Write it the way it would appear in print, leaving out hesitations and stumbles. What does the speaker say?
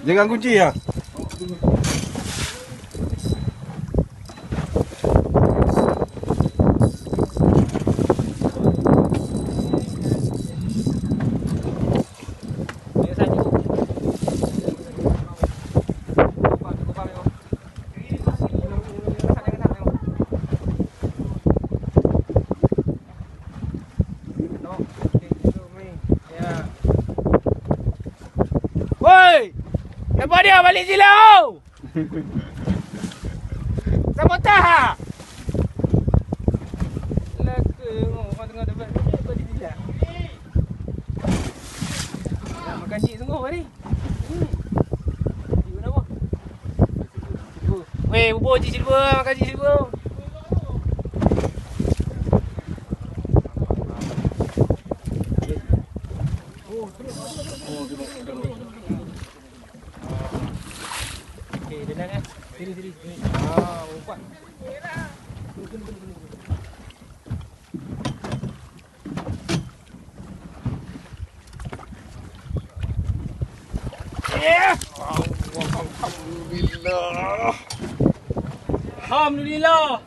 Jangan kunci ya. Woi! Kenapa dia balik silau? Sabotah! Laka orang tengah dapat balik silau. Makan cik sungguh hari. Ibu nama? Weh, bubur cik silver, makan cik silver. Okey, tenang kan? Sini. Umpat. Alhamdulillah. Alhamdulillah.